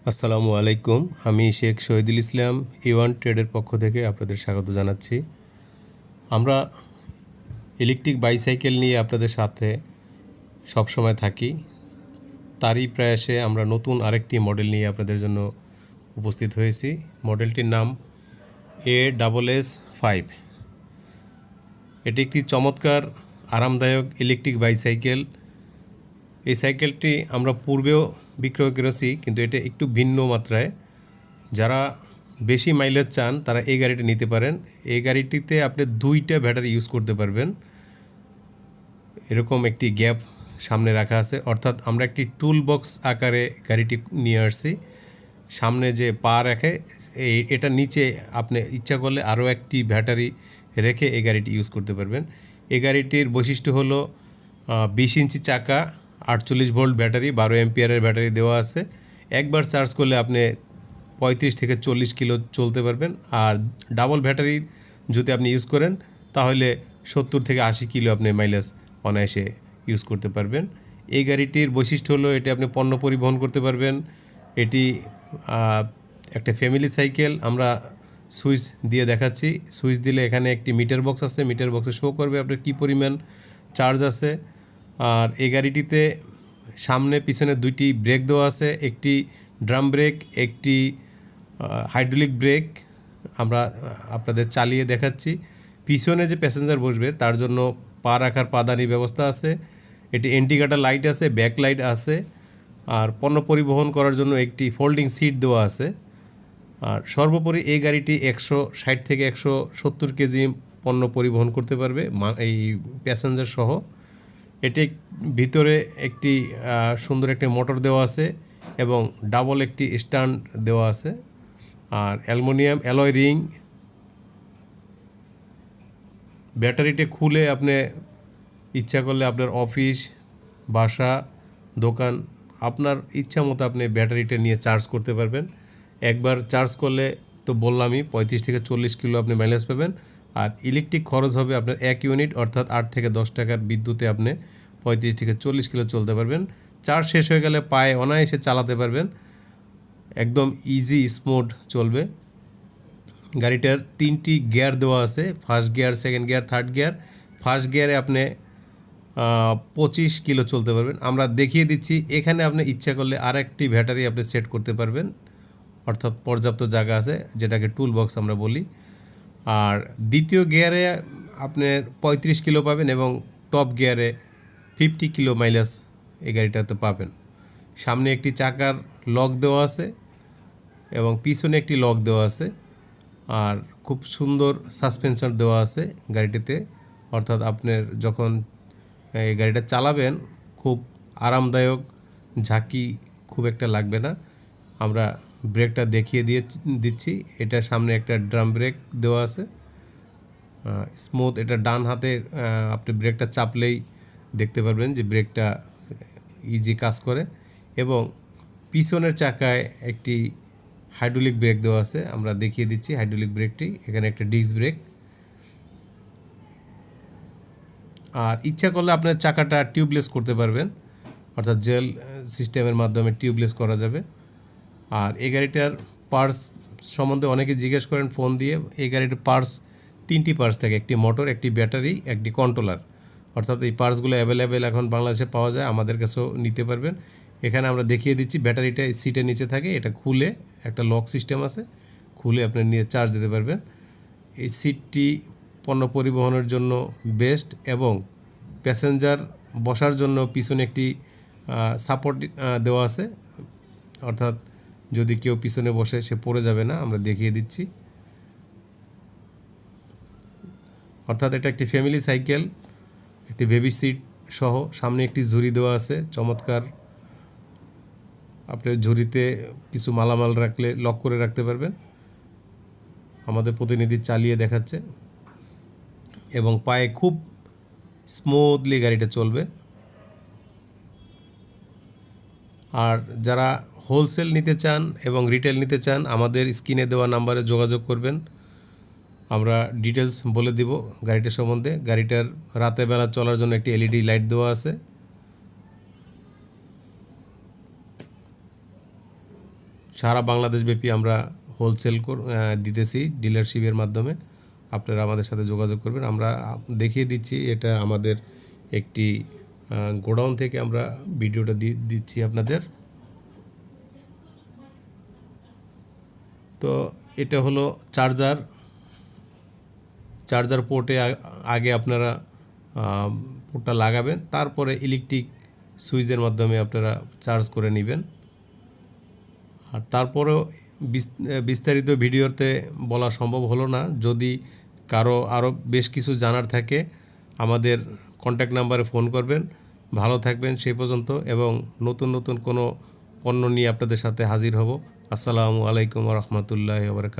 আসসালামু আলাইকুম। আমি শেখ শহীদুল ইসলাম A1 ট্রেডের পক্ষ থেকে আপনাদের স্বাগত জানাচ্ছি। আমরা ইলেকট্রিক বাইসাইকেল নিয়ে আপনাদের সাথে সবসময় থাকি। তারই প্রয়াসে আমরা নতুন আরেকটি মডেল নিয়ে আপনাদের জন্য উপস্থিত হয়েছি। মডেলটির নাম ASS5। এটি একটি চমৎকার আরামদায়ক ইলেকট্রিক বাইসাইকেল। এই সাইকেলটি আমরা পূর্বেও বিক্রয় করেছি, কিন্তু এটা একটু ভিন্ন মাত্রায়। যারা বেশি মাইলেজ চান তারা এই গাড়িটি নিতে পারেন। এই গাড়িটিতে আপনি 2টা ব্যাটারি ইউজ করতে পারবেন। এরকম একটি গ্যাপ সামনে রাখা আছে, অর্থাৎ আমরা একটি টুল বক্স আকারে গাড়িটি নিয়ে আসছি। সামনে যে পা রাখে এটা নিচে আপনি ইচ্ছা করলে আরও একটি ব্যাটারি রেখে এই গাড়িটি ইউজ করতে পারবেন। এই গাড়িটির বৈশিষ্ট্য হলো 20 ইঞ্চি চাকা, 48 ভোল্ট ব্যাটারি, 12 এম্পিয়ারের ব্যাটারি দেওয়া আছে। একবার চার্জ করলে আপনি 35 থেকে 40 কিলো চলতে পারবেন। আর ডাবল ব্যাটারি যদি আপনি ইউজ করেন তাহলে 70 থেকে 80 কিলো আপনি মাইলেজ অনায়াসে ইউজ করতে পারবেন। এই গাড়িটির বৈশিষ্ট্য হলো এটি আপনি পণ্য পরিবহন করতে পারবেন। এটি একটা ফ্যামিলি সাইকেল। আমরা সুইচ দিয়ে দেখাচ্ছি। সুইচ দিলে এখানে একটি মিটার বক্স আছে, মিটার বক্সে শো করবে আপনার কী পরিমাণ চার্জ আছে। আর এই গাড়িটিতে সামনে পিছনে 2টি ব্রেক দেওয়া আছে, একটি ড্রাম ব্রেক, একটি হাইড্রোলিক ব্রেক। আমরা আপনাদের চালিয়ে দেখাচ্ছি। পিছনে যে প্যাসেঞ্জার বসবে তার জন্য পা রাখার পাদানি ব্যবস্থা আছে। এটি ইন্ডিকেটর লাইট আছে, ব্যাক লাইট আছে। আর পণ্য পরিবহন করার জন্য একটি ফোল্ডিং সিট দেওয়া আছে। আর সর্বোপরি এই গাড়িটি 160 থেকে 170 কেজি পণ্য পরিবহন করতে পারবে এই প্যাসেঞ্জার সহ। এটি ভিতরে একটি সুন্দর একটি মোটর দেওয়া আছে এবং ডাবল একটি স্ট্যান্ড দেওয়া আছে। আর অ্যালুমিনিয়াম অ্যালয় রিং। ব্যাটারিটা খুলে আপনি ইচ্ছা করলে আপনার অফিস, বাসা, দোকান আপনার ইচ্ছা মতো আপনি ব্যাটারিটা নিয়ে চার্জ করতে পারবেন। একবার চার্জ করলে তো বললামই 35 থেকে 40 কিলো আপনি মাইলেজ পাবেন। আর ইলেকট্রিক খরচ হবে আপনার 1 ইউনিট, অর্থাৎ 8 থেকে 10 টাকার বিদ্যুতে আপনি 35 থেকে 40 কিলো চলতে পারবেন। চার্জ শেষ হয়ে গেলে পায়ে অনায়াসে চালাতে পারবেন, একদম ইজি স্মুথ চলবে। গাড়িটার 3টি গিয়ার দেওয়া আছে, first gear, second gear, third gear. First গিয়ারে আপনি 25 কিলো চলতে পারবেন। আমরা দেখিয়ে দিচ্ছি। এখানে আপনি ইচ্ছা করলে আরেকটি ব্যাটারি আপনি সেট করতে পারবেন, অর্থাৎ পর্যাপ্ত জায়গা আছে, যেটাকে টুল বক্স আমরা বলি। আর দ্বিতীয় গিয়ারে আপনি 35 কিলো পাবেন এবং টপ গিয়ারে 50 কিলো মাইলেজ এই গাড়িটাতে পাবেন। সামনে একটি চাকার লক দেওয়া আছে এবং পিছনে একটি লক দেওয়া আছে। আর খুব সুন্দর সাসপেনশন দেওয়া আছে গাড়িটিতে, অর্থাৎ আপনার যখন এই গাড়িটা চালাবেন খুব আরামদায়ক, ঝাঁকি খুব একটা লাগবে না। আমরা ব্রেকটা দেখিয়ে দিচ্ছি। এটা সামনে একটা ড্রাম ব্রেক দেওয়া আছে, স্মুথ। এটা ডান হাতে আপনি ব্রেকটা চাপলেই দেখতে পারবেন যে ব্রেকটা ইজি কাজ করে। এবং পিছনের চাকায় একটি হাইড্রোলিক ব্রেক দেওয়া আছে, আমরা দেখিয়ে দিচ্ছি হাইড্রোলিক ব্রেকটি। এখানে একটা ডিস্ক ব্রেক। আর ইচ্ছা করলে আপনার চাকাটা টিউবলেস করতে পারবেন, অর্থাৎ জেল সিস্টেমের মাধ্যমে টিউবলেস করা যাবে। আর এই গাড়িটার পার্টস সম্বন্ধে অনেকে জিজ্ঞেস করেন ফোন দিয়ে। এই গাড়িটার পার্টস 3টি পার্টস থাকে, একটি মোটর, একটি ব্যাটারি, একটি কন্ট্রোলার। অর্থাৎ এই পার্টসগুলো অ্যাভেলেবেল এখন বাংলাদেশে পাওয়া যায়, আমাদের কাছেও নিতে পারবেন। এখানে আমরা দেখিয়ে দিচ্ছি। ব্যাটারিটা সিটের নিচে থাকে, এটা খুলে একটা লক সিস্টেম আছে, খুলে আপনি নিয়ে চার্জ দিতে পারবেন। এই সিটটি পণ্য পরিবহনের জন্য বেস্ট এবং প্যাসেঞ্জার বসার জন্য পিছনে একটি সাপোর্ট দেওয়া আছে, অর্থাৎ যদি কেউ পিছনে বসে সে পড়ে যাবে না। আমরা দেখিয়ে দিচ্ছি। অর্থাৎ এটা একটি ফ্যামিলি সাইকেল, একটি বেবি সিট সহ। সামনে একটি ঝুড়ি দেওয়া আছে, চমৎকার। আপনি ঝুড়িতে কিছু মালামাল রাখলে লক করে রাখতে পারবেন। আমাদের প্রতিনিধি চালিয়ে দেখাচ্ছে এবং পায়ে খুব স্মুথলি গাড়িটা চলবে। আর যারা হোলসেল নিতে চান এবং রিটেল নিতে চান আমাদের স্ক্রিনে দেওয়া নাম্বারে যোগাযোগ করবেন। আমরা ডিটেলস বলে দিব গাড়িটার সম্বন্ধে। গাড়িটার রাতের বেলা চলার জন্য একটি এলইডি লাইট দেওয়া আছে। সারা বাংলাদেশব্যাপী আমরা হোলসেল দিতেছি ডিলারশিপের মাধ্যমে। আপনারা আমাদের সাথে যোগাযোগ করবেন। আমরা দেখিয়ে দিচ্ছি, এটা আমাদের একটি গোডাউন থেকে আমরা ভিডিওটা দিচ্ছি আপনাদের। তো এটা হলো চার্জার পোর্টে আগে আপনারা পোর্টটা লাগাবেন, তারপরে ইলেকট্রিক সুইচের মাধ্যমে আপনারা চার্জ করে নেবেন। আর তারপরেও বিস্তারিত ভিডিওতে বলা সম্ভব হলো না। যদি কারো আরও বেশ কিছু জানার থাকে আমাদের কন্ট্যাক্ট নাম্বারে ফোন করবেন। ভালো থাকবেন সেই পর্যন্ত, এবং নতুন নতুন কোনো পণ্য নিয়ে আপনাদের সাথে হাজির হব। আসসালামু আলাইকুম ওয়া রাহমাতুল্লাহি ওয়া বারাকাতুহু।